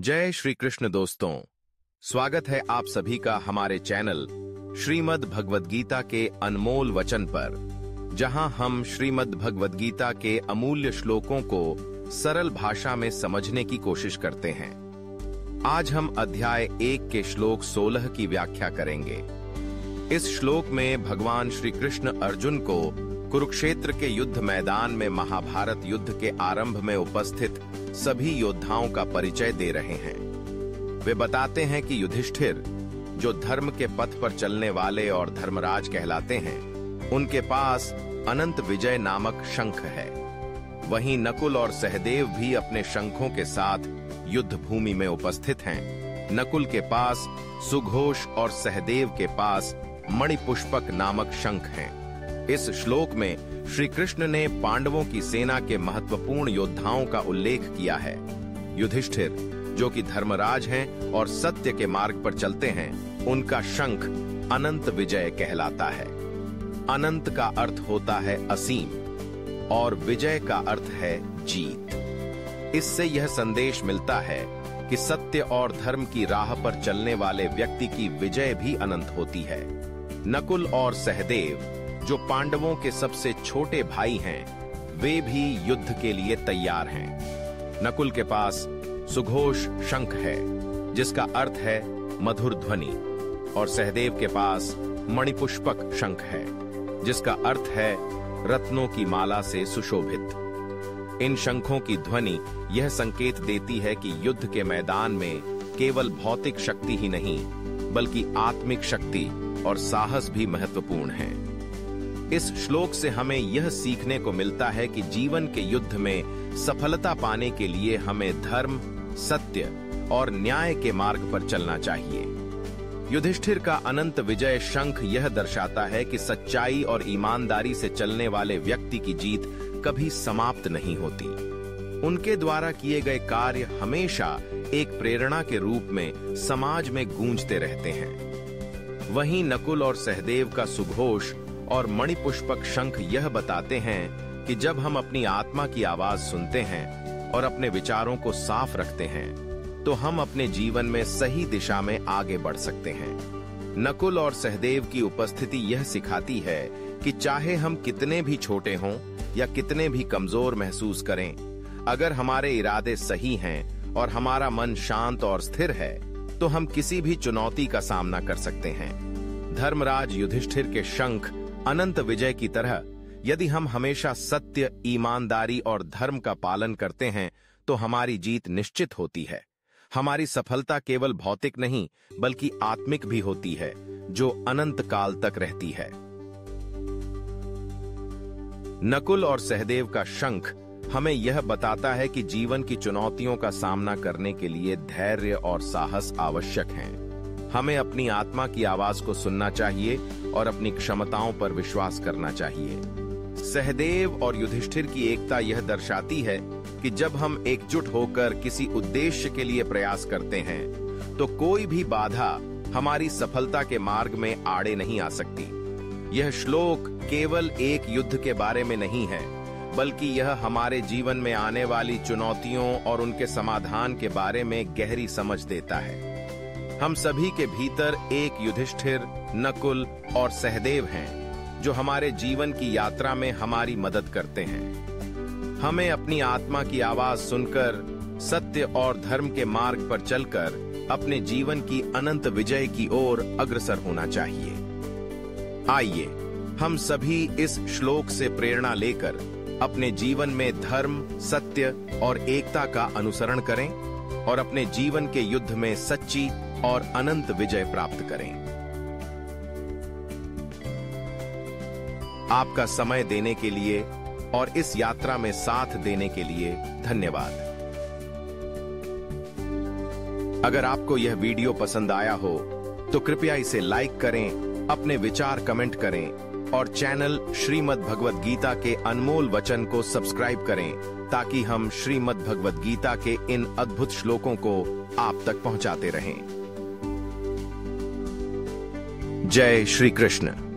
जय श्री कृष्ण दोस्तों, स्वागत है आप सभी का हमारे चैनल श्रीमद् भगवद गीता के अनमोल वचन पर, जहां हम श्रीमद् भगवद गीता के अमूल्य श्लोकों को सरल भाषा में समझने की कोशिश करते हैं। आज हम अध्याय 1 के श्लोक 16 की व्याख्या करेंगे। इस श्लोक में भगवान श्री कृष्ण अर्जुन को कुरुक्षेत्र के युद्ध मैदान में महाभारत युद्ध के आरंभ में उपस्थित सभी योद्धाओं का परिचय दे रहे हैं। वे बताते हैं कि युधिष्ठिर, जो धर्म के पथ पर चलने वाले और धर्मराज कहलाते हैं, उनके पास अनंत विजय नामक शंख है। वहीं नकुल और सहदेव भी अपने शंखों के साथ युद्ध भूमि में उपस्थित हैं। नकुल के पास सुघोष और सहदेव के पास मणिपुष्पक नामक शंख हैं। इस श्लोक में श्री कृष्ण ने पांडवों की सेना के महत्वपूर्ण योद्धाओं का उल्लेख किया है। युधिष्ठिर, जो कि धर्मराज हैं और सत्य के मार्ग पर चलते हैं, उनका शंख अनंत विजय कहलाता है। अनंत का अर्थ होता है असीम और विजय का अर्थ है जीत। इससे यह संदेश मिलता है कि सत्य और धर्म की राह पर चलने वाले व्यक्ति की विजय भी अनंत होती है। नकुल और सहदेव, जो पांडवों के सबसे छोटे भाई हैं, वे भी युद्ध के लिए तैयार हैं। नकुल के पास सुघोष शंख है, जिसका अर्थ है मधुर ध्वनि, और सहदेव के पास मणिपुष्पक शंख है, जिसका अर्थ है रत्नों की माला से सुशोभित। इन शंखों की ध्वनि यह संकेत देती है कि युद्ध के मैदान में केवल भौतिक शक्ति ही नहीं, बल्कि आत्मिक शक्ति और साहस भी महत्वपूर्ण है। इस श्लोक से हमें यह सीखने को मिलता है कि जीवन के युद्ध में सफलता पाने के लिए हमें धर्म, सत्य और न्याय के मार्ग पर चलना चाहिए। युधिष्ठिर का अनंत विजय शंख यह दर्शाता है कि सच्चाई और ईमानदारी से चलने वाले व्यक्ति की जीत कभी समाप्त नहीं होती। उनके द्वारा किए गए कार्य हमेशा एक प्रेरणा के रूप में समाज में गूंजते रहते हैं। वहीं नकुल और सहदेव का सुघोष और मणिपुष्पक शंख यह बताते हैं कि जब हम अपनी आत्मा की आवाज सुनते हैं और अपने विचारों को साफ रखते हैं, तो हम अपने जीवन में सही दिशा में आगे बढ़ सकते हैं। नकुल और सहदेव की उपस्थिति यह सिखाती है कि चाहे हम कितने भी छोटे हों या कितने भी कमजोर महसूस करें, अगर हमारे इरादे सही हैं और हमारा मन शांत और स्थिर है, तो हम किसी भी चुनौती का सामना कर सकते हैं। धर्मराज युधिष्ठिर के शंख अनंत विजय की तरह, यदि हम हमेशा सत्य, ईमानदारी और धर्म का पालन करते हैं, तो हमारी जीत निश्चित होती है। हमारी सफलता केवल भौतिक नहीं, बल्कि आत्मिक भी होती है, जो अनंत काल तक रहती है। नकुल और सहदेव का शंख हमें यह बताता है कि जीवन की चुनौतियों का सामना करने के लिए धैर्य और साहस आवश्यक हैं। हमें अपनी आत्मा की आवाज को सुनना चाहिए और अपनी क्षमताओं पर विश्वास करना चाहिए। सहदेव और युधिष्ठिर की एकता यह दर्शाती है कि जब हम एकजुट होकर किसी उद्देश्य के लिए प्रयास करते हैं, तो कोई भी बाधा हमारी सफलता के मार्ग में आड़े नहीं आ सकती। यह श्लोक केवल एक युद्ध के बारे में नहीं है, बल्कि यह हमारे जीवन में आने वाली चुनौतियों और उनके समाधान के बारे में गहरी समझ देता है। हम सभी के भीतर एक युधिष्ठिर, नकुल और सहदेव हैं, जो हमारे जीवन की यात्रा में हमारी मदद करते हैं। हमें अपनी आत्मा की आवाज सुनकर सत्य और धर्म के मार्ग पर चलकर अपने जीवन की अनंत विजय की ओर अग्रसर होना चाहिए। आइए हम सभी इस श्लोक से प्रेरणा लेकर अपने जीवन में धर्म, सत्य और एकता का अनुसरण करें और अपने जीवन के युद्ध में सच्ची और अनंत विजय प्राप्त करें। आपका समय देने के लिए और इस यात्रा में साथ देने के लिए धन्यवाद। अगर आपको यह वीडियो पसंद आया हो, तो कृपया इसे लाइक करें, अपने विचार कमेंट करें और चैनल श्रीमद् भगवद गीता के अनमोल वचन को सब्सक्राइब करें, ताकि हम श्रीमद् भगवद गीता के इन अद्भुत श्लोकों को आप तक पहुंचाते रहें। जय श्री कृष्ण।